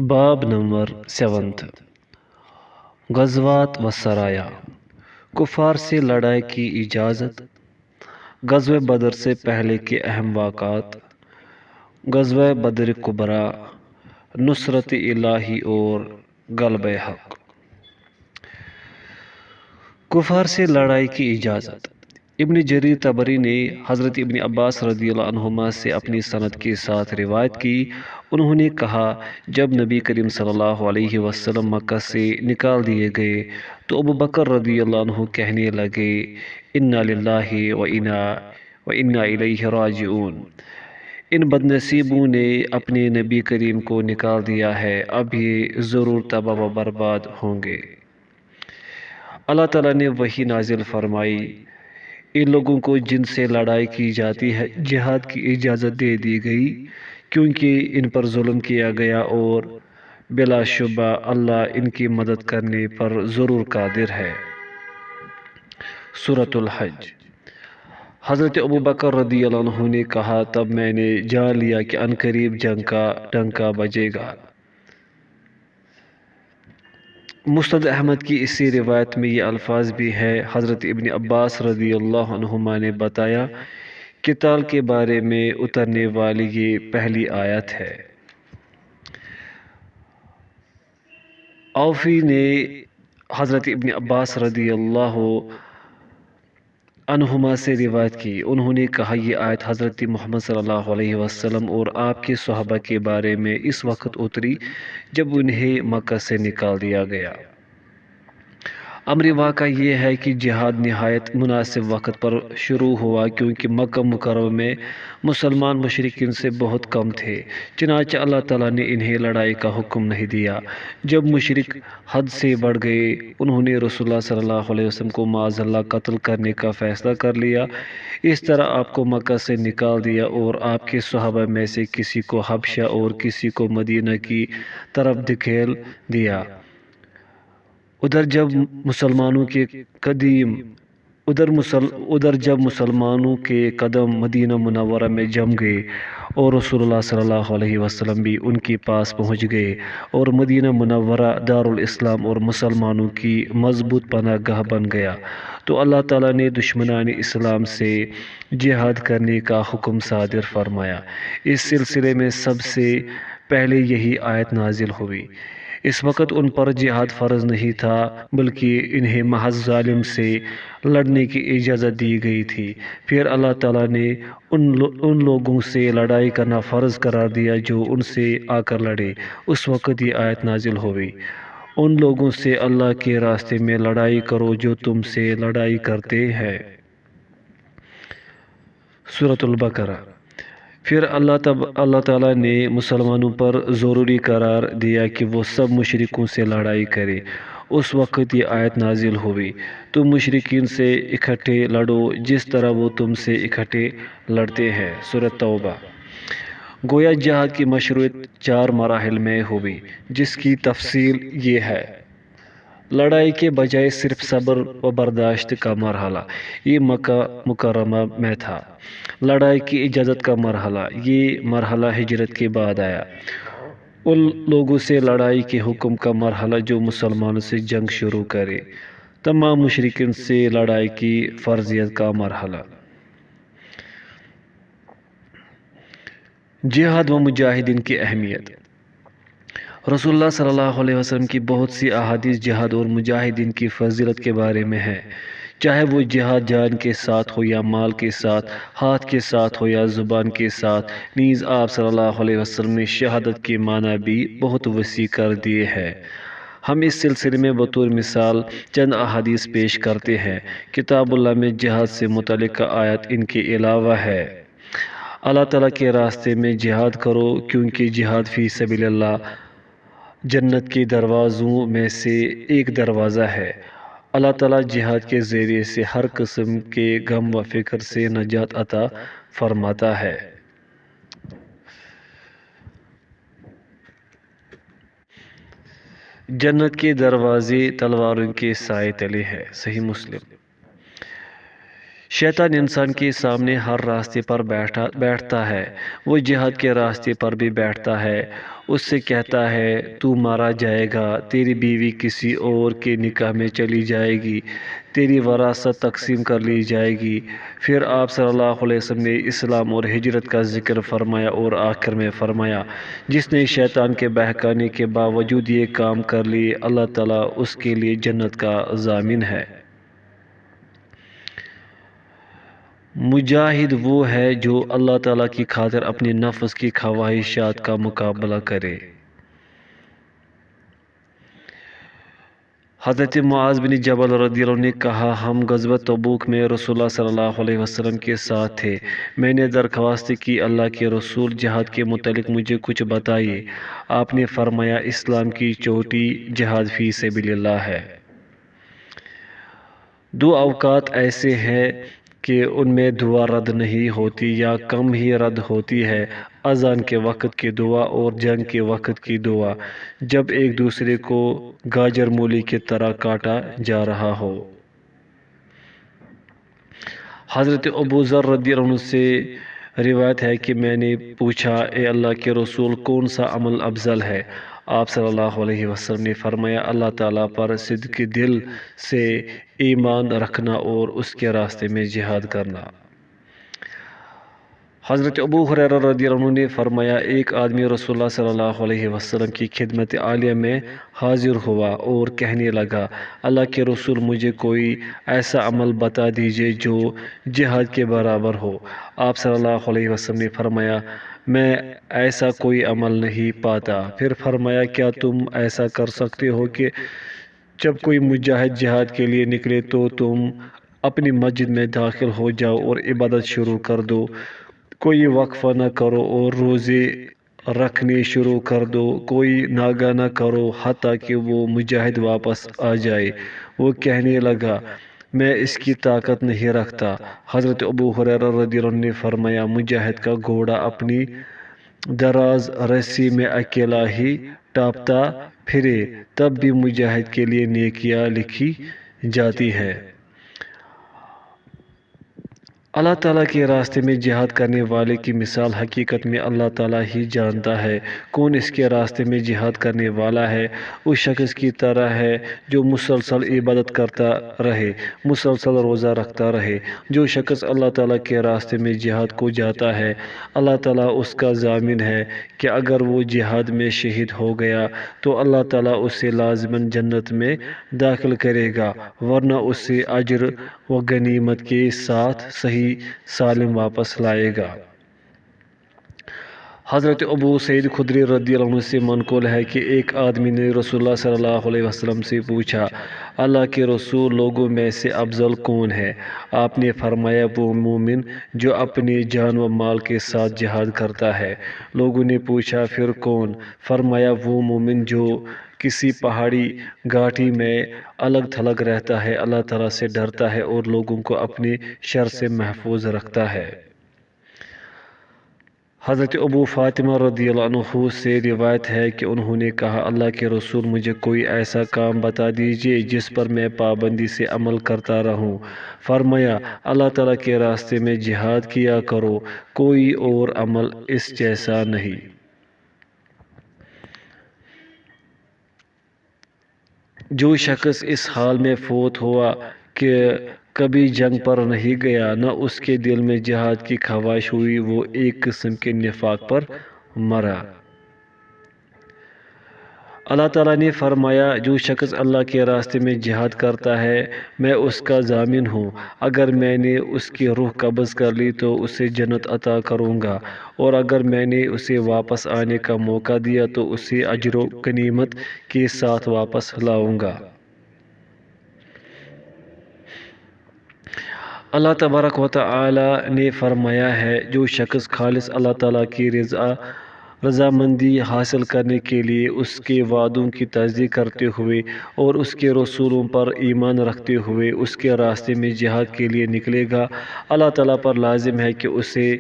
باب نمبر 7 غزوات و سرایا، کفار سے لڑائی کی اجازت، غزوہ بدر سے پہلے کے اہم واقعات، غزوہ بدر کبریٰ، نصرت الہی اور غلبہ حق۔ کفار سے لڑائی کی اجازت۔ ابن جریر طبری نے حضرت ابن عباس رضی اللہ عنہما سے اپنی سند کے ساتھ روایت کی، انہوں نے کہا جب نبی کریم صلی اللہ علیہ وسلم مکہ سے نکال دیے گئے تو ابو بکر رضی اللہ عنہ کہنے لگے انا للہ و انا الیہ راجعون، ان بدنصیبوں نے اپنے نبی کریم کو نکال دیا ہے، اب یہ ضرور تباہ و برباد ہوں گے۔ اللہ تعالیٰ نے وحی نازل فرمائی، ان لوگوں کو جن سے لڑائی کی جاتی ہے جہاد کی اجازت دے دی گئی کیونکہ ان پر ظلم کیا گیا اور بلا شبہ اللہ ان کی مدد کرنے پر ضرور قادر ہے۔ سورۃ الحج۔ حضرت ابو بکر رضی اللہ عنہ نے کہا تب میں نے جان لیا کہ عنقریب جنگ کا ڈنکا بجے گا۔ مسند احمد کی اسی روایت میں یہ الفاظ بھی ہے، حضرت ابن عباس رضی اللہ عنہما نے بتایا قتال کے بارے میں اترنے والی یہ پہلی آیت ہے۔ اوفی نے حضرت ابن عباس رضی اللہ عنہما سے روایت کی، انہوں نے کہا یہ آیت حضرت محمد صلی اللہ علیہ وسلم اور آپ کے صحابہ کے بارے میں اس وقت اتری جب انہیں مکہ سے نکال دیا گیا۔ امر واقعہ یہ ہے کہ جہاد نہایت مناسب وقت پر شروع ہوا کیونکہ مکہ مکرمہ میں مسلمان مشرکین سے بہت کم تھے، چنانچہ اللہ تعالیٰ نے انہیں لڑائی کا حکم نہیں دیا۔ جب مشرک حد سے بڑھ گئے انہوں نے رسول اللہ صلی اللہ علیہ وسلم کو معاذ اللہ قتل کرنے کا فیصلہ کر لیا، اس طرح آپ کو مکہ سے نکال دیا اور آپ کے صحابہ میں سے کسی کو حبشہ اور کسی کو مدینہ کی طرف دھکیل دیا۔ ادھر جب مسلمانوں کے قدم مدینہ منورہ میں جم گئے اور رسول اللہ صلی اللہ علیہ وسلم بھی ان کے پاس پہنچ گئے اور مدینہ منورہ دارالاسلام اور مسلمانوں کی مضبوط پناہ گاہ بن گیا تو اللہ تعالیٰ نے دشمنان اسلام سے جہاد کرنے کا حکم صادر فرمایا۔ اس سلسلے میں سب سے پہلے یہی آیت نازل ہوئی۔ اس وقت ان پر جہاد فرض نہیں تھا بلکہ انہیں محض ظالم سے لڑنے کی اجازت دی گئی تھی۔ پھر اللہ تعالیٰ نے ان لوگوں سے لڑائی کرنا فرض قرار دیا جو ان سے آ کر لڑے، اس وقت یہ آیت نازل ہوئی، ان لوگوں سے اللہ کے راستے میں لڑائی کرو جو تم سے لڑائی کرتے ہیں۔ سورۃ البقرہ۔ پھر اللہ تعالیٰ نے مسلمانوں پر ضروری قرار دیا کہ وہ سب مشرکوں سے لڑائی کرے، اس وقت یہ آیت نازل ہوئی، تم مشرکین سے اکٹھے لڑو جس طرح وہ تم سے اکٹھے لڑتے ہیں۔ سورۃ توبہ۔ گویا جہاد کی مشروعیت 4 مراحل میں ہوئی جس کی تفصیل یہ ہے۔ لڑائی کے بجائے صرف صبر و برداشت کا مرحلہ، یہ مکہ مکرمہ میں تھا۔ لڑائی کی اجازت کا مرحلہ، یہ مرحلہ ہجرت کے بعد آیا۔ ان لوگوں سے لڑائی کے حکم کا مرحلہ جو مسلمانوں سے جنگ شروع کرے۔ تمام مشرکین سے لڑائی کی فرضیت کا مرحلہ۔ جہاد و مجاہدین کی اہمیت۔ رسول اللہ صلی اللہ علیہ وسلم کی بہت سی احادیث جہاد اور مجاہدین کی فضیلت کے بارے میں ہیں، چاہے وہ جہاد جان کے ساتھ ہو یا مال کے ساتھ، ہاتھ کے ساتھ ہو یا زبان کے ساتھ۔ نیز آپ صلی اللہ علیہ وسلم نے شہادت کے معنی بھی بہت وسیع کر دیے ہیں۔ ہم اس سلسلے میں بطور مثال چند احادیث پیش کرتے ہیں۔ کتاب اللہ میں جہاد سے متعلق آیت ان کے علاوہ ہے۔ اللہ تعالیٰ کے راستے میں جہاد کرو کیونکہ جہاد فی سبیل اللہ جنت کے دروازوں میں سے ایک دروازہ ہے۔ اللہ تعالیٰ جہاد کے ذریعے سے ہر قسم کے غم و فکر سے نجات عطا فرماتا ہے۔ جنت کے دروازے تلواروں کے سائے تلے ہیں۔ صحیح مسلم۔ شیطان انسان کے سامنے ہر راستے پر بیٹھتا ہے، وہ جہاد کے راستے پر بھی بیٹھتا ہے، اس سے کہتا ہے تو مارا جائے گا، تیری بیوی کسی اور کے نکاح میں چلی جائے گی، تیری وراثت تقسیم کر لی جائے گی۔ پھر آپ صلی اللہ علیہ وسلم نے اسلام اور ہجرت کا ذکر فرمایا اور آخر میں فرمایا جس نے شیطان کے بہکانے کے باوجود یہ کام کر لیے اللہ تعالیٰ اس کے لیے جنت کا ضامن ہے۔ مجاہد وہ ہے جو اللہ تعالیٰ کی خاطر اپنے نفس کی خواہشات کا مقابلہ کرے۔ حضرت معاذ بن جبل رضی اللہ عنہ نے کہا ہم غزوہ تبوک میں رسول اللہ صلی اللہ علیہ وسلم کے ساتھ تھے۔ میں نے درخواست کی اللہ کے رسول جہاد کے متعلق مجھے کچھ بتائیے۔ آپ نے فرمایا اسلام کی چوٹی جہاد فی سبیل اللہ ہے۔ دو اوقات ایسے ہیں کہ ان میں دعا رد نہیں ہوتی یا کم ہی رد ہوتی ہے، اذان کے وقت کی دعا اور جنگ کے وقت کی دعا، جب ایک دوسرے کو گاجر مولی کی طرح کاٹا جا رہا ہو۔ حضرت ابو ذر رضی اللہ عنہ سے روایت ہے کہ میں نے پوچھا اے اللہ کے رسول کون سا عمل افضل ہے؟ آپ صلی اللہ علیہ وسلم نے فرمایا اللہ تعالیٰ پر صدق دل سے ایمان رکھنا اور اس کے راستے میں جہاد کرنا۔ حضرت ابو ہریرہ رضی اللہ عنہ نے فرمایا ایک آدمی رسول اللہ صلی اللہ علیہ وسلم کی خدمت عالیہ میں حاضر ہوا اور کہنے لگا اللہ کے رسول مجھے کوئی ایسا عمل بتا دیجئے جو جہاد کے برابر ہو۔ آپ صلی اللہ علیہ وسلم نے فرمایا میں ایسا کوئی عمل نہیں پاتا۔ پھر فرمایا کیا تم ایسا کر سکتے ہو کہ جب کوئی مجاہد جہاد کے لیے نکلے تو تم اپنی مسجد میں داخل ہو جاؤ اور عبادت شروع کر دو، کوئی وقفہ نہ کرو اور روزے رکھنے شروع کر دو، کوئی ناغہ نہ کرو حتیٰ کہ وہ مجاہد واپس آ جائے۔ وہ کہنے لگا میں اس کی طاقت نہیں رکھتا۔ حضرت ابو ہریرہ رضی اللہ عنہ نے فرمایا مجاہد کا گھوڑا اپنی دراز رسی میں اکیلا ہی ٹاپتا پھرے تب بھی مجاہد کے لیے نیکیاں لکھی جاتی ہے۔ اللہ تعالیٰ کے راستے میں جہاد کرنے والے کی مثال حقیقت میں اللہ تعالیٰ ہی جانتا ہے۔ کون اس کے راستے میں جہاد کرنے والا ہے؟ اس شخص کی طرح ہے جو مسلسل عبادت کرتا رہے، مسلسل روزہ رکھتا رہے۔ جو شخص اللہ تعالیٰ کے راستے میں جہاد کو جاتا ہے اللہ تعالیٰ اس کا ضامن ہے کہ اگر وہ جہاد میں شہید ہو گیا تو اللہ تعالیٰ اسے لازماً جنت میں داخل کرے گا ورنہ اسے اجر و غنیمت کے ساتھ صحیح سالم واپس لائے گا۔ حضرت ابو سعید خدری رضی اللہ عنہ سے منقول ہے کہ ایک آدمی نے رسول اللہ صلی اللہ علیہ وسلم سے پوچھا اللہ کے رسول لوگوں میں سے افضل کون ہے؟ آپ نے فرمایا وہ مومن جو اپنی جان و مال کے ساتھ جہاد کرتا ہے۔ لوگوں نے پوچھا پھر کون؟ فرمایا وہ مومن جو کسی پہاڑی گھاٹی میں الگ تھلگ رہتا ہے، اللہ تعالیٰ سے ڈرتا ہے اور لوگوں کو اپنے شر سے محفوظ رکھتا ہے۔ حضرت ابو فاطمہ رضی اللہ عنہ سے روایت ہے کہ انہوں نے کہا اللہ کے رسول مجھے کوئی ایسا کام بتا دیجئے جس پر میں پابندی سے عمل کرتا رہوں۔ فرمایا اللہ تعالیٰ کے راستے میں جہاد کیا کرو، کوئی اور عمل اس جیسا نہیں۔ جو شخص اس حال میں فوت ہوا کہ کبھی جنگ پر نہیں گیا نہ اس کے دل میں جہاد کی خواہش ہوئی وہ ایک قسم کے نفاق پر مرا۔ اللہ تعالیٰ نے فرمایا جو شخص اللہ کے راستے میں جہاد کرتا ہے میں اس کا ضامن ہوں، اگر میں نے اس کی روح قبض کر لی تو اسے جنت عطا کروں گا اور اگر میں نے اسے واپس آنے کا موقع دیا تو اسے اجر و غنیمت کے ساتھ واپس لاؤں گا۔ اللہ تبارک و تعالی نے فرمایا ہے جو شخص خالص اللہ تعالیٰ کی رضامندی حاصل کرنے کے لیے اس کے وعدوں کی تصدیق کرتے ہوئے اور اس کے رسولوں پر ایمان رکھتے ہوئے اس کے راستے میں جہاد کے لیے نکلے گا اللہ تعالیٰ پر لازم ہے کہ اسے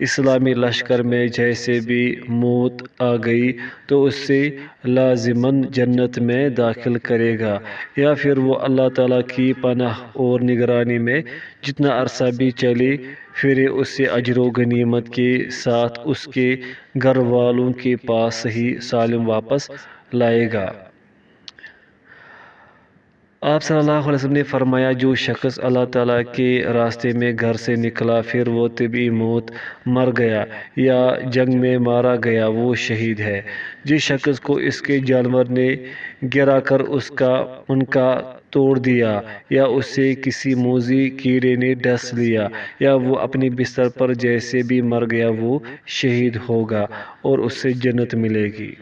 اسلامی لشکر میں جیسے بھی موت آ گئی تو اس سے لازماً جنت میں داخل کرے گا، یا پھر وہ اللہ تعالیٰ کی پناہ اور نگرانی میں جتنا عرصہ بھی چلے پھرے اسے اجر و غنیمت کے ساتھ اس کے گھر والوں کے پاس صحیح سالم واپس لائے گا۔ آپ صلی اللہ علیہ وسلم نے فرمایا، جو شخص اللہ تعالیٰ کے راستے میں گھر سے نکلا پھر وہ طبعی موت مر گیا یا جنگ میں مارا گیا وہ شہید ہے۔ جس شخص کو اس کے جانور نے گرا کر اس کا منکا توڑ دیا یا اسے کسی موذی کیڑے نے ڈس لیا یا وہ اپنی بستر پر جیسے بھی مر گیا وہ شہید ہوگا اور اس سے جنت ملے گی۔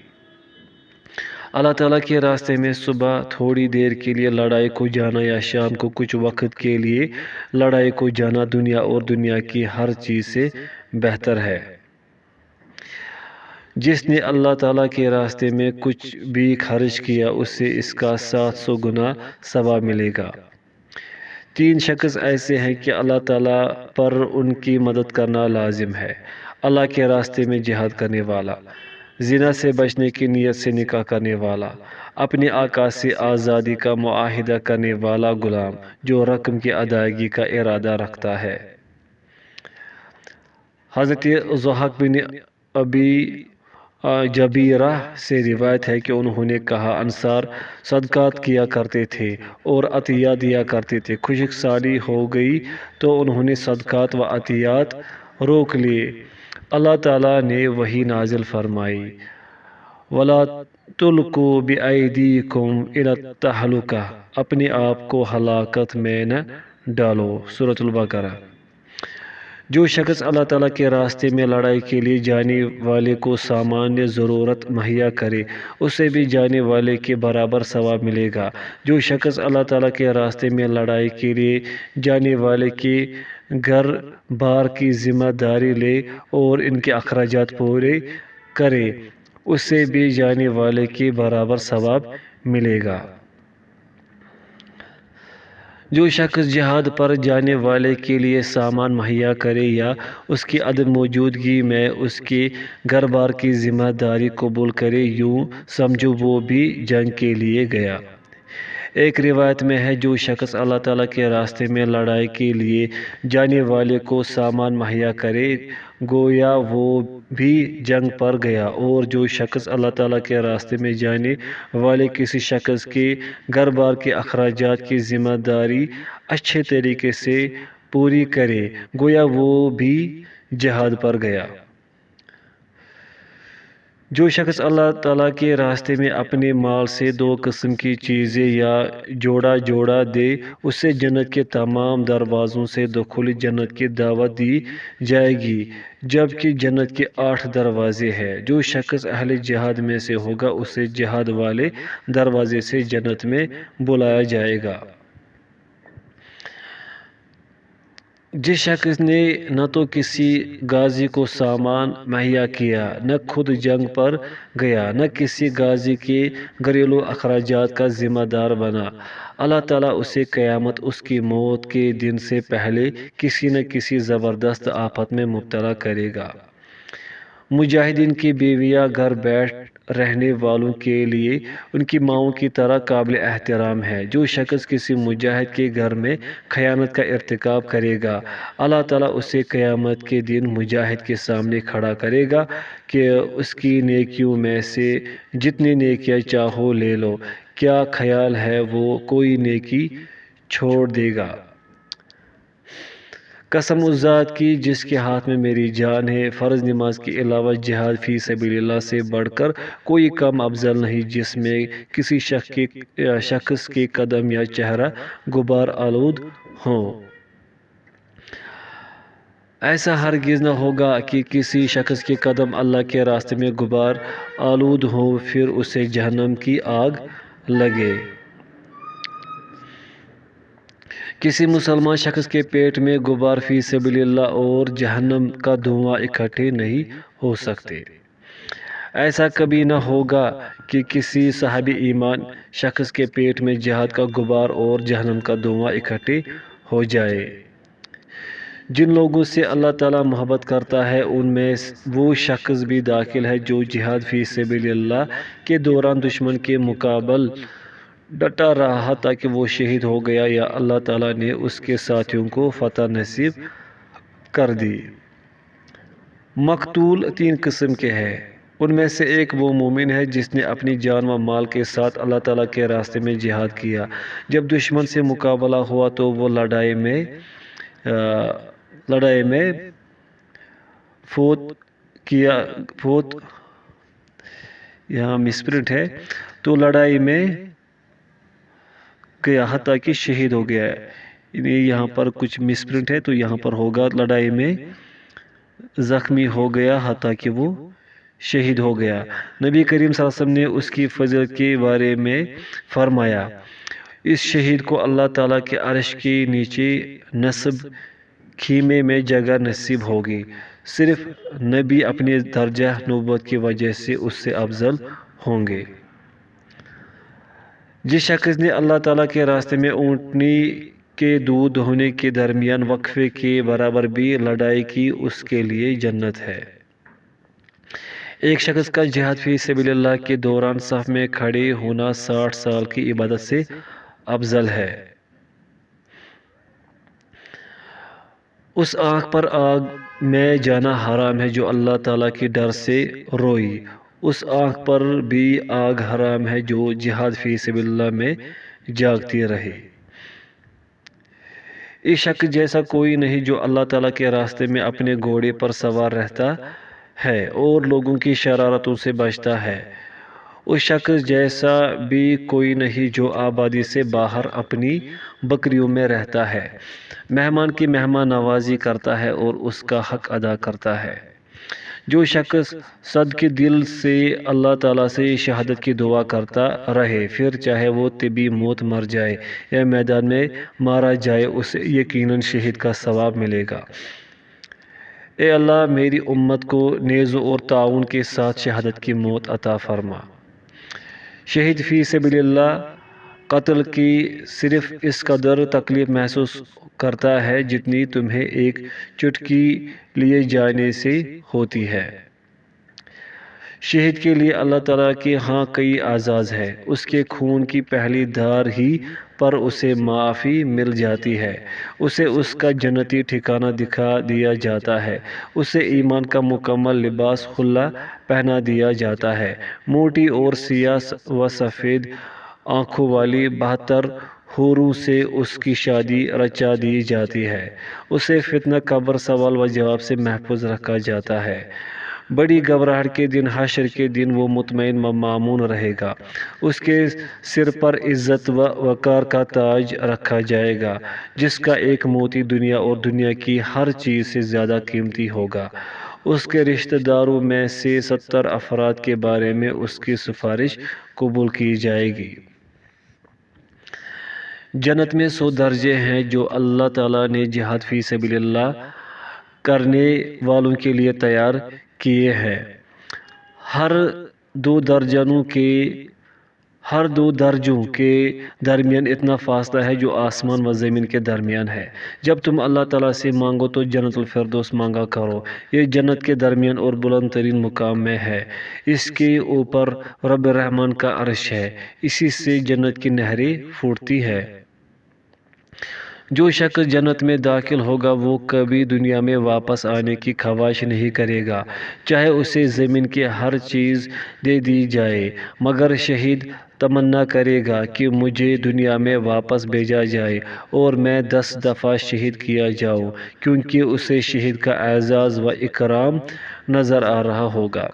اللہ تعالیٰ کے راستے میں صبح تھوڑی دیر کے لیے لڑائی کو جانا یا شام کو کچھ وقت کے لیے لڑائی کو جانا دنیا اور دنیا کی ہر چیز سے بہتر ہے۔ جس نے اللہ تعالیٰ کے راستے میں کچھ بھی خرچ کیا اسے اس کا 700 گنا ثواب ملے گا۔ 3 شخص ایسے ہیں کہ اللہ تعالیٰ پر ان کی مدد کرنا لازم ہے: اللہ کے راستے میں جہاد کرنے والا، زنا سے بچنے کی نیت سے نکاح کرنے والا، اپنے آقا سے آزادی کا معاہدہ کرنے والا غلام جو رقم کی ادائیگی کا ارادہ رکھتا ہے۔ حضرت ضحاک بن ابی جبیرہ سے روایت ہے کہ انہوں نے کہا، انصار صدقات کیا کرتے تھے اور عطیات دیا کرتے تھے۔ خشک سالی ہو گئی تو انہوں نے صدقات و عطیات روک لیے۔ اللہ تعالیٰ نے وحی نازل فرمائی، وَلَا تُلْقُوا بِأَيْدِيكُمْ إِلَى التَّهْلُكَةِ، اپنے آپ کو ہلاکت میں نہ ڈالو۔ سورۃ البقرہ۔ جو شخص اللہ تعالیٰ کے راستے میں لڑائی کے لیے جانے والے کو سامان ضرورت مہیا کرے اسے بھی جانے والے کے برابر ثواب ملے گا۔ جو شخص اللہ تعالیٰ کے راستے میں لڑائی کے لیے جانے والے کے گھر بار کی ذمہ داری لے اور ان کے اخراجات پورے کرے اسے بھی جانے والے کے برابر ثواب ملے گا۔ جو شخص جہاد پر جانے والے کے لیے سامان مہیا کرے یا اس کی عدم موجودگی میں اس کے گھر بار کی ذمہ داری قبول کرے یوں سمجھو وہ بھی جنگ کے لیے گیا۔ ایک روایت میں ہے، جو شخص اللہ تعالیٰ کے راستے میں لڑائی کے لیے جانے والے کو سامان مہیا کرے گویا وہ بھی جنگ پر گیا، اور جو شخص اللہ تعالیٰ کے راستے میں جانے والے کسی شخص کے گھر بار کے اخراجات کی ذمہ داری اچھے طریقے سے پوری کرے گویا وہ بھی جہاد پر گیا۔ جو شخص اللہ تعالیٰ کے راستے میں اپنے مال سے 2 قسم کی چیزیں یا جوڑا دے اسے جنت کے تمام دروازوں سے دخول جنت کی دعوت دی جائے گی جبکہ جنت کے 8 دروازے ہیں۔ جو شخص اہل جہاد میں سے ہوگا اسے جہاد والے دروازے سے جنت میں بلایا جائے گا۔ جس شخص نے نہ تو کسی غازی کو سامان مہیا کیا، نہ خود جنگ پر گیا، نہ کسی غازی کے گھریلو اخراجات کا ذمہ دار بنا، اللہ تعالیٰ اسے قیامت اس کی موت کے دن سے پہلے کسی نہ کسی زبردست آفت میں مبتلا کرے گا۔ مجاہدین کی بیویاں گھر بیٹھ رہنے والوں کے لیے ان کی ماؤں کی طرح قابل احترام ہے۔ جو شخص کسی مجاہد کے گھر میں خیانت کا ارتکاب کرے گا اللہ تعالیٰ اسے قیامت کے دن مجاہد کے سامنے کھڑا کرے گا کہ اس کی نیکیوں میں سے جتنی نیکیاں چاہو لے لو، کیا خیال ہے وہ کوئی نیکی چھوڑ دے گا؟ قسم اس ذات کی جس کے ہاتھ میں میری جان ہے، فرض نماز کے علاوہ جہاد فی سبیل اللہ سے بڑھ کر کوئی کام افضل نہیں جس میں کسی شخص کے قدم یا چہرہ غبار آلود ہوں۔ ایسا ہرگز نہ ہوگا کہ کسی شخص کے قدم اللہ کے راستے میں غبار آلود ہوں پھر اسے جہنم کی آگ لگے۔ کسی مسلمان شخص کے پیٹ میں غبار فی سبیل اللہ اور جہنم کا دھواں اکٹھے نہیں ہو سکتے۔ ایسا کبھی نہ ہوگا کہ کسی صاحب ایمان شخص کے پیٹ میں جہاد کا غبار اور جہنم کا دھواں اکٹھے ہو جائے۔ جن لوگوں سے اللہ تعالیٰ محبت کرتا ہے ان میں وہ شخص بھی داخل ہے جو جہاد فی سبیل اللہ کے دوران دشمن کے مقابل ڈٹا رہا تاکہ وہ شہید ہو گیا یا اللہ تعالیٰ نے اس کے ساتھیوں کو فتح نصیب کر دی۔ مقتول 3 قسم کے ہیں۔ ان میں سے ایک وہ مومن ہے جس نے اپنی جان و مال کے ساتھ اللہ تعالیٰ کے راستے میں جہاد کیا۔ جب دشمن سے مقابلہ ہوا تو وہ لڑائی میں فوت یہاں مسپرنٹ ہے تو لڑائی میں گیا حتیٰ کہ شہید ہو گیا۔ یہاں پر کچھ مسپرنٹ ہے تو یہاں پر ہوگا لڑائی میں زخمی ہو گیا حتیٰ کہ وہ شہید ہو گیا۔ نبی کریم صلی اللہ علیہ وسلم نے اس کی فضیلت کے بارے میں فرمایا، اس شہید کو اللہ تعالیٰ کے عرش کے نیچے نصب خیمے میں جگہ نصیب ہوگی، صرف نبی اپنے درجہ نبوت کی وجہ سے اس سے افضل ہوں گے۔ جس شخص نے اللہ تعالیٰ کے راستے میں اونٹنی کے دودھ دہنے کے درمیان وقفے کے برابر بھی لڑائی کی، اس کے لیے جنت ہے۔ ایک شخص کا جہاد فی سبیل اللہ کے دوران صف میں کھڑے ہونا 60 سال کی عبادت سے افضل ہے۔ اس آنکھ پر آگ میں جانا حرام ہے جو اللہ تعالیٰ کے ڈر سے روئی، اس آنکھ پر بھی آگ حرام ہے جو جہاد فی سبیل اللہ میں جاگتی رہے۔ اس شخص جیسا کوئی نہیں جو اللہ تعالیٰ کے راستے میں اپنے گھوڑے پر سوار رہتا ہے اور لوگوں کی شرارتوں سے بچتا ہے، اس شخص جیسا بھی کوئی نہیں جو آبادی سے باہر اپنی بکریوں میں رہتا ہے، مہمان کی مہمان نوازی کرتا ہے اور اس کا حق ادا کرتا ہے۔ جو شخص صدقے دل سے اللہ تعالیٰ سے شہادت کی دعا کرتا رہے، پھر چاہے وہ طبی موت مر جائے یا میدان میں مارا جائے، اسے یقیناً شہید کا ثواب ملے گا۔ اے اللہ میری امت کو نیزوں اور تعاون کے ساتھ شہادت کی موت عطا فرما۔ شہید فی سبیل اللہ قتل کی صرف اس قدر تکلیف محسوس کرتا ہے جتنی تمہیں ایک چٹکی لیے جانے سے ہوتی ہے۔ شہید کے لیے اللہ تعالیٰ کے ہاں کئی اعزاز ہیں، اس کے خون کی پہلی دھار ہی پر اسے معافی مل جاتی ہے، اسے اس کا جنتی ٹھکانہ دکھا دیا جاتا ہے، اسے ایمان کا مکمل لباس خلا پہنا دیا جاتا ہے، موٹی اور سیاہ و سفید آنکھوں والی 72 حوروں سے اس کی شادی رچا دی جاتی ہے، اسے فتنہ قبر سوال و جواب سے محفوظ رکھا جاتا ہے، بڑی گھبراہٹ کے دن حشر کے دن وہ مطمئن و مامون رہے گا، اس کے سر پر عزت و وقار کا تاج رکھا جائے گا جس کا ایک موتی دنیا اور دنیا کی ہر چیز سے زیادہ قیمتی ہوگا، اس کے رشتہ داروں میں سے 70 افراد کے بارے میں اس کی سفارش قبول کی جائے گی۔ جنت میں 100 درجے ہیں جو اللہ تعالیٰ نے جہاد فی سبیل اللہ کرنے والوں کے لیے تیار کیے ہیں، ہر دو درجوں کے درمیان اتنا فاصلہ ہے جو آسمان و زمین کے درمیان ہے۔ جب تم اللہ تعالیٰ سے مانگو تو جنت الفردوس مانگا کرو، یہ جنت کے درمیان اور بلند ترین مقام میں ہے، اس کے اوپر رب الرحمن کا عرش ہے، اسی سے جنت کی نہریں پھوٹتی ہے۔ جو شخص جنت میں داخل ہوگا وہ کبھی دنیا میں واپس آنے کی خواہش نہیں کرے گا، چاہے اسے زمین کی ہر چیز دے دی جائے، مگر شہید تمنا کرے گا کہ مجھے دنیا میں واپس بھیجا جائے اور میں 10 دفعہ شہید کیا جاؤں، کیونکہ اسے شہید کا اعزاز و اکرام نظر آ رہا ہوگا۔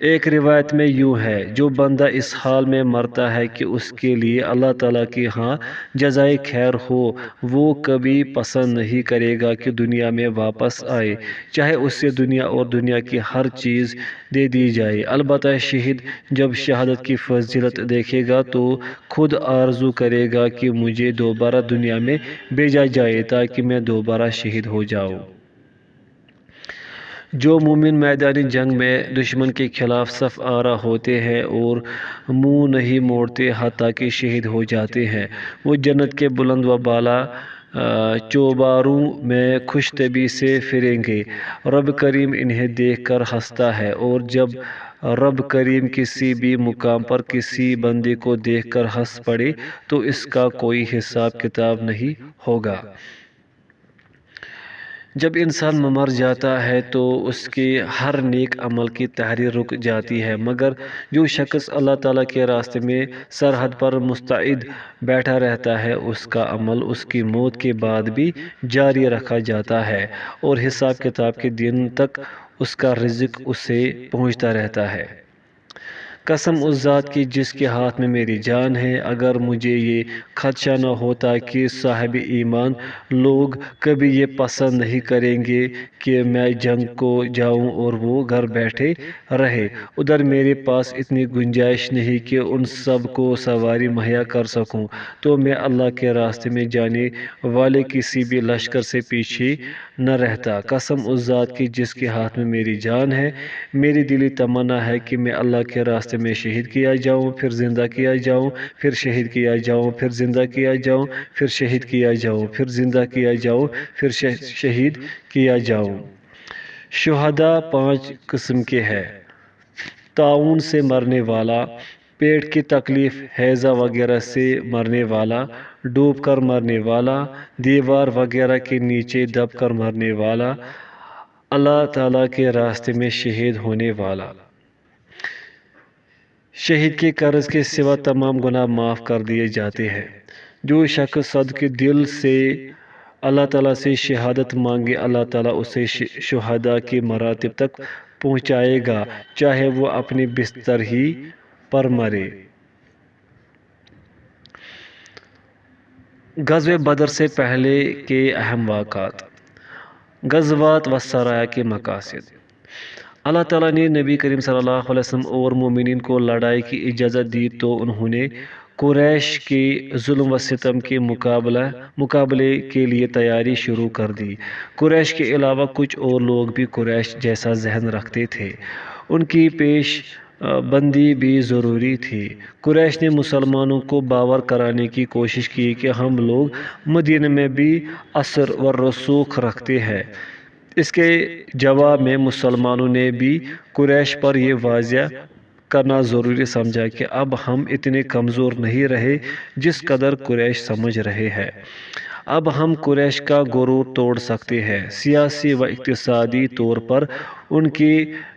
ایک روایت میں یوں ہے، جو بندہ اس حال میں مرتا ہے کہ اس کے لیے اللہ تعالیٰ کے ہاں جزائے خیر ہو، وہ کبھی پسند نہیں کرے گا کہ دنیا میں واپس آئے، چاہے اسے دنیا اور دنیا کی ہر چیز دے دی جائے۔ البتہ شہید جب شہادت کی فضیلت دیکھے گا تو خود آرزو کرے گا کہ مجھے دوبارہ دنیا میں بھیجا جائے تاکہ میں دوبارہ شہید ہو جاؤں۔ جو مومن میدانی جنگ میں دشمن کے خلاف صف آرا ہوتے ہیں اور منہ نہیں موڑتے حتیٰ کہ شہید ہو جاتے ہیں، وہ جنت کے بلند و بالا چوباروں میں خوش طبعی سے پھریں گے۔ رب کریم انہیں دیکھ کر ہنستا ہے، اور جب رب کریم کسی بھی مقام پر کسی بندے کو دیکھ کر ہنس پڑے تو اس کا کوئی حساب کتاب نہیں ہوگا۔ جب انسان مر جاتا ہے تو اس کے ہر نیک عمل کی تحریر رک جاتی ہے، مگر جو شخص اللہ تعالیٰ کے راستے میں سرحد پر مستعد بیٹھا رہتا ہے اس کا عمل اس کی موت کے بعد بھی جاری رکھا جاتا ہے، اور حساب کتاب کے دن تک اس کا رزق اسے پہنچتا رہتا ہے۔ قسم اس ذات کی جس کے ہاتھ میں میری جان ہے، اگر مجھے یہ خدشہ نہ ہوتا کہ صاحب ایمان لوگ کبھی یہ پسند نہیں کریں گے کہ میں جنگ کو جاؤں اور وہ گھر بیٹھے رہے، ادھر میرے پاس اتنی گنجائش نہیں کہ ان سب کو سواری مہیا کر سکوں، تو میں اللہ کے راستے میں جانے والے کسی بھی لشکر سے پیچھے نہ رہتا۔ قسم اس ذات کی جس کے ہاتھ میں میری جان ہے، میری دلی تمنا ہے کہ میں اللہ کے راستے میں شہید کیا جاؤں، پھر زندہ کیا جاؤں، پھر شہید کیا جاؤں، پھر زندہ کیا جاؤں، پھر شہید کیا جاؤں، پھر زندہ کیا جاؤں، پھر شہید کیا جاؤں۔ شہداء 5 قسم کے ہیں: طاعون سے مرنے والا، پیٹ کی تکلیف، ہیضہ وغیرہ سے مرنے والا، ڈوب کر مرنے والا، دیوار وغیرہ کے نیچے دب کر مرنے والا، اللہ تعالیٰ کے راستے میں شہید ہونے والا۔ شہید کے قرض کے سوا تمام گناہ معاف کر دیے جاتے ہیں۔ جو شخص صدقے دل سے اللہ تعالیٰ سے شہادت مانگے، اللہ تعالیٰ اسے شہداء کے مراتب تک پہنچائے گا، چاہے وہ اپنے بستر ہی پر مرے۔ غزوہ بدر سے پہلے کے اہم واقعات، غزوات و سرایا کے مقاصد۔ اللہ تعالیٰ نے نبی کریم صلی اللہ علیہ وسلم اور مومنین کو لڑائی کی اجازت دی تو انہوں نے قریش کے ظلم و ستم کے مقابلے کے لیے تیاری شروع کر دی۔ قریش کے علاوہ کچھ اور لوگ بھی قریش جیسا ذہن رکھتے تھے، ان کی پیش بندی بھی ضروری تھی۔ قریش نے مسلمانوں کو باور کرانے کی کوشش کی کہ ہم لوگ مدینہ میں بھی اثر و رسوخ رکھتے ہیں۔ اس کے جواب میں مسلمانوں نے بھی قریش پر یہ واضح کرنا ضروری سمجھا کہ اب ہم اتنے کمزور نہیں رہے جس قدر قریش سمجھ رہے ہیں۔ اب ہم قریش کا غرور توڑ سکتے ہیں، سیاسی و اقتصادی طور پر ان کی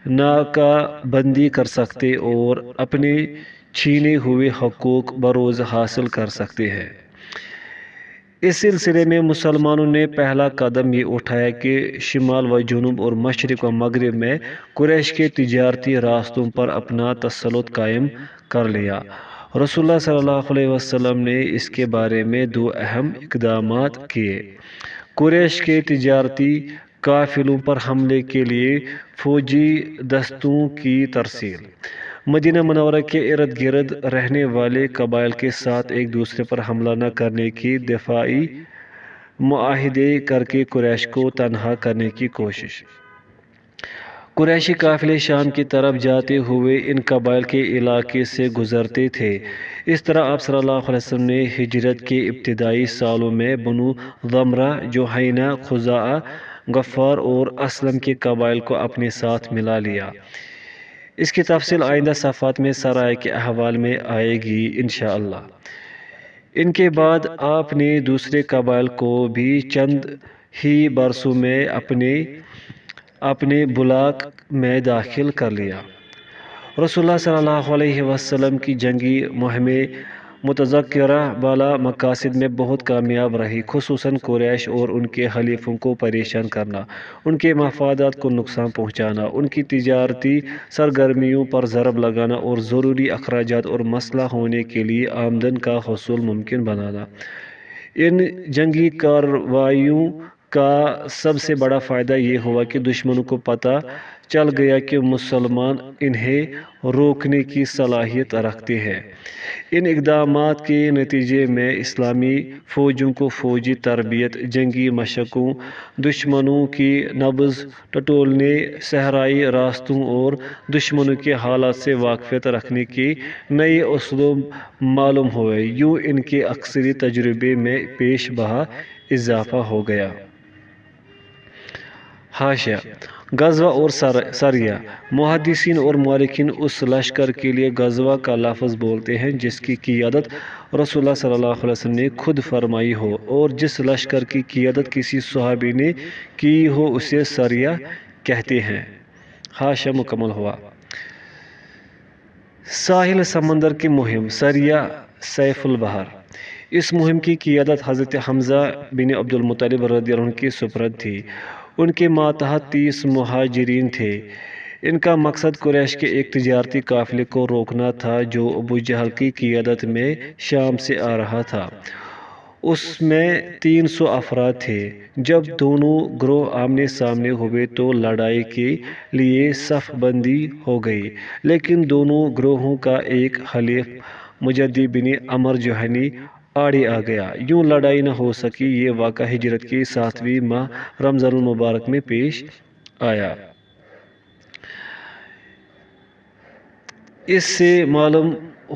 ناکہ بندی کر سکتے اور اپنے چھینے ہوئے حقوق بروز حاصل کر سکتے ہیں۔ اس سلسلے میں مسلمانوں نے پہلا قدم یہ اٹھایا کہ شمال و جنوب اور مشرق و مغرب میں قریش کے تجارتی راستوں پر اپنا تسلط قائم کر لیا۔ رسول اللہ صلی اللہ علیہ وسلم نے اس کے بارے میں 2 اہم اقدامات کیے: قریش کے تجارتی قافلوں پر حملے کے لیے فوجی دستوں کی ترسیل، مدینہ منورہ کے ارد گرد رہنے والے قبائل کے ساتھ ایک دوسرے پر حملہ نہ کرنے کے دفاعی معاہدے کر کے قریش کو تنہا کرنے کی کوشش۔ قریشی قافلے شام کی طرف جاتے ہوئے ان قبائل کے علاقے سے گزرتے تھے۔ اس طرح آپ صلی اللہ علیہ وسلم نے ہجرت کے ابتدائی سالوں میں بنو ضمرہ، جوہینہ، خزاعہ، غفار اور اسلم کے قبائل کو اپنے ساتھ ملا لیا۔ اس کی تفصیل آئندہ صفحات میں سرائے کے احوال میں آئے گی انشاءاللہ۔ ان کے بعد آپ نے دوسرے قبائل کو بھی چند ہی برسوں میں اپنے بلاک میں داخل کر لیا۔ رسول اللہ صلی اللہ علیہ وسلم کی جنگی مہمیں متذکرہ بالا مقاصد میں بہت کامیاب رہی، خصوصاً قریش اور ان کے حلیفوں کو پریشان کرنا، ان کے مفادات کو نقصان پہنچانا، ان کی تجارتی سرگرمیوں پر ضرب لگانا اور ضروری اخراجات اور مسلح ہونے کے لیے آمدن کا حصول ممکن بنانا۔ ان جنگی کارروائیوں کا سب سے بڑا فائدہ یہ ہوا کہ دشمنوں کو پتہ چل گیا کہ مسلمان انہیں روکنے کی صلاحیت رکھتے ہیں۔ ان اقدامات کے نتیجے میں اسلامی فوجوں کو فوجی تربیت، جنگی مشقوں، دشمنوں کی نبض ٹٹولنے، صحرائی راستوں اور دشمنوں کے حالات سے واقفیت رکھنے کے نئے اسلوب معلوم ہوئے۔ یوں ان کے عسکری تجربے میں پیش بہا اضافہ ہو گیا۔ حاشیہ: غزوہ اور سریہ۔ محدثین اور مورخین اس لشکر کے لیے غزوہ کا لفظ بولتے ہیں جس کی قیادت رسول اللہ صلی اللہ علیہ وسلم نے خود فرمائی ہو، اور جس لشکر کی قیادت کسی صحابی نے کی ہو اسے سریہ کہتے ہیں۔ حاشیہ مکمل ہوا۔ ساحل سمندر کی مہم، سریہ سیف البحر۔ اس مہم کی قیادت حضرت حمزہ بن عبد المطلب رضی اللہ عنہ کے سپرد تھی۔ ان کے ماتحت 30 مہاجرین تھے۔ ان کا مقصد قریش کے ایک تجارتی قافلے کو روکنا تھا جو ابو جہل کی قیادت میں شام سے آ رہا تھا۔ اس میں 300 افراد تھے۔ جب دونوں گروہ آمنے سامنے ہوئے تو لڑائی کے لیے صف بندی ہو گئی، لیکن دونوں گروہوں کا ایک حلیف مجدی بن عمر جہنی آڑے آ گیا۔ یوں لڑائی نہ ہو سکی۔ یہ واقعہ ہجرت کے 7ویں ماہ رمضان المبارک میں پیش آیا۔ اس سے معلوم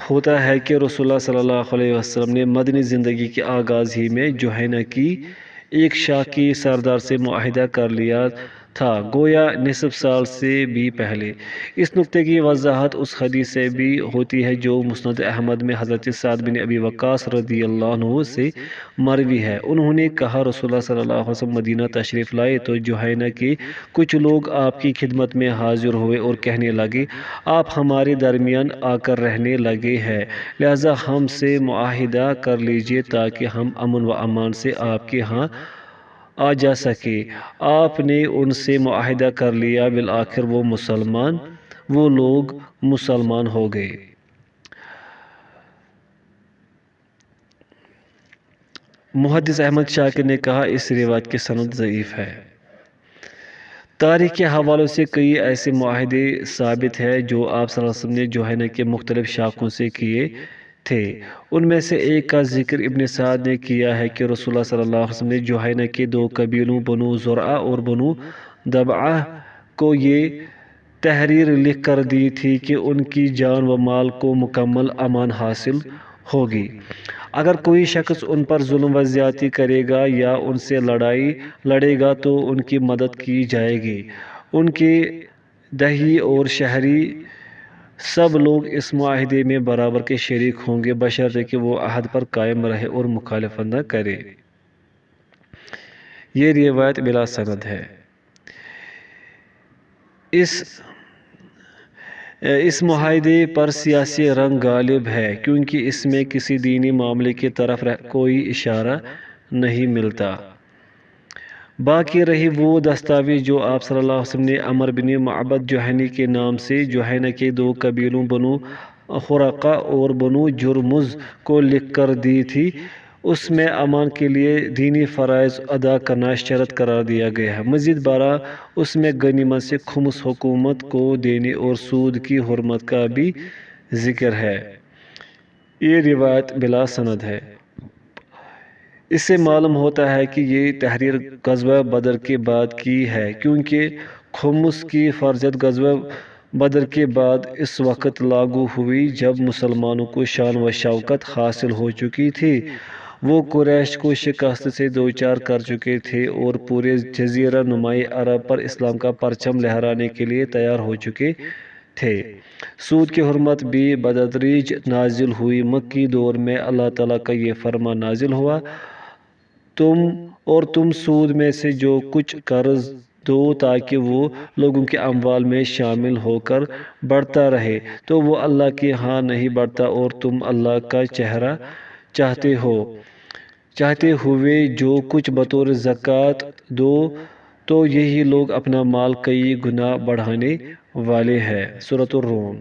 ہوتا ہے کہ رسول اللہ صلی اللہ علیہ وسلم نے مدنی زندگی کے آغاز ہی میں جوہینہ کی ایک شاخ کے سردار سے معاہدہ کر لیا تھا، گویا نصف سال سے بھی پہلے۔ اس نکتے کی وضاحت اس حدیث سے بھی ہوتی ہے جو مسند احمد میں حضرت سعد بن ابی وقاص رضی اللہ عنہ سے مروی ہے۔ انہوں نے کہا، رسول اللہ صلی اللہ علیہ وسلم مدینہ تشریف لائے تو جوہینہ کے کچھ لوگ آپ کی خدمت میں حاضر ہوئے اور کہنے لگے، آپ ہمارے درمیان آ کر رہنے لگے ہیں، لہذا ہم سے معاہدہ کر لیجیے تاکہ ہم امن و امان سے آپ کے ہاں آ جا سکے۔ آپ نے ان سے معاہدہ کر لیا، بالآخر وہ لوگ مسلمان ہو گئے۔ محدث احمد شاکر نے کہا، اس روایت کی سند ضعیف ہے۔ تاریخ کے حوالوں سے کئی ایسے معاہدے ثابت ہیں جو آپ صلی اللہ علیہ وسلم نے جوہینہ کے مختلف شاخوں سے کیے تھے۔ ان میں سے ایک کا ذکر ابن سعد نے کیا ہے کہ رسول اللہ صلی اللہ علیہ وسلم نے جوہینہ کے 2 قبیلوں بنو زرعہ اور بنو ضبعہ کو یہ تحریر لکھ کر دی تھی کہ ان کی جان و مال کو مکمل امان حاصل ہوگی۔ اگر کوئی شخص ان پر ظلم و زیادتی کرے گا یا ان سے لڑے گا تو ان کی مدد کی جائے گی۔ ان کے دیہی اور شہری سب لوگ اس معاہدے میں برابر کے شریک ہوں گے، بشرطے کہ وہ عہد پر قائم رہے اور مخالفت نہ کرے۔ یہ روایت بلا سند ہے۔ اس معاہدے پر سیاسی رنگ غالب ہے کیونکہ اس میں کسی دینی معاملے کی طرف کوئی اشارہ نہیں ملتا۔ باقی رہی وہ دستاویز جو آپ صلی اللہ علیہ وسلم نے عمر بن معبد جوہنی کے نام سے جوہینہ کے 2 قبیلوں بنو خرقہ اور بنو جرمز کو لکھ کر دی تھی، اس میں امان کے لیے دینی فرائض ادا کرنا شرط قرار دیا گیا ہے۔ مزید برآں اس میں غنیمت سے خمس حکومت کو دینے اور سود کی حرمت کا بھی ذکر ہے۔ یہ روایت بلا سند ہے۔ اس سے معلوم ہوتا ہے کہ یہ تحریر غزوہ بدر کے بعد کی ہے، کیونکہ خمس کی فرضیت غزوہ بدر کے بعد اس وقت لاگو ہوئی جب مسلمانوں کو شان و شوکت حاصل ہو چکی تھی۔ وہ قریش کو شکست سے دوچار کر چکے تھے اور پورے جزیرہ نمائی عرب پر اسلام کا پرچم لہرانے کے لیے تیار ہو چکے تھے۔ سود کی حرمت بھی بتدریج نازل ہوئی۔ مکی دور میں اللہ تعالیٰ کا یہ فرمان نازل ہوا، تم سود میں سے جو کچھ قرض دو تاکہ وہ لوگوں کے اموال میں شامل ہو کر بڑھتا رہے، تو وہ اللہ کے ہاں نہیں بڑھتا، اور تم اللہ کا چہرہ چاہتے ہوئے جو کچھ بطور زکوٰۃ دو تو یہی لوگ اپنا مال کئی گنا بڑھانے والے ہیں۔ سورۃ الروم۔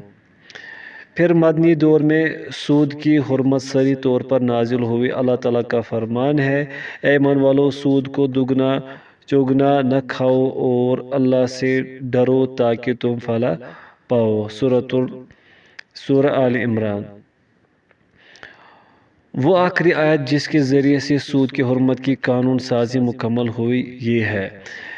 پھر مدنی دور میں سود کی حرمت صریح طور پر نازل ہوئی۔ اللہ تعالیٰ کا فرمان ہے، اے ایمان والو، سود کو دوگنا چوگنا نہ کھاؤ اور اللہ سے ڈرو تاکہ تم فلاح پاؤ۔ سورہ آل عمران۔ وہ آخری آیت جس کے ذریعے سے سود کی حرمت کی قانون سازی مکمل ہوئی یہ ہے: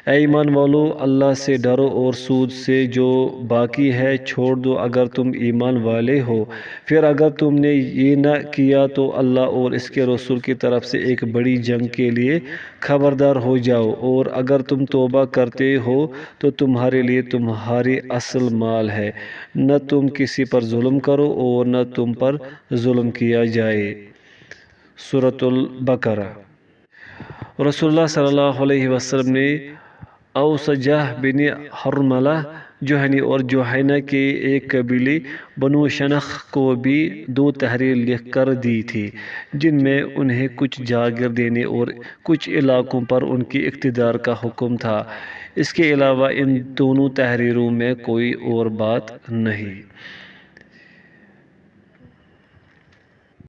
اے ایمان والو، اللہ سے ڈرو اور سود سے جو باقی ہے چھوڑ دو اگر تم ایمان والے ہو۔ پھر اگر تم نے یہ نہ کیا تو اللہ اور اس کے رسول کی طرف سے ایک بڑی جنگ کے لیے خبردار ہو جاؤ، اور اگر تم توبہ کرتے ہو تو تمہارے لیے تمہاری اصل مال ہے، نہ تم کسی پر ظلم کرو اور نہ تم پر ظلم کیا جائے۔ سورۃ البقرہ۔ رسول اللہ صلی اللہ علیہ وسلم نے اوسجہ بن حرملہ جوہنی اور جوہینہ کے ایک قبیلے بنو شنخ کو بھی 2 تحریر لکھ کر دی تھی، جن میں انہیں کچھ جاگیر دینے اور کچھ علاقوں پر ان کی اقتدار کا حکم تھا۔ اس کے علاوہ ان دونوں تحریروں میں کوئی اور بات نہیں۔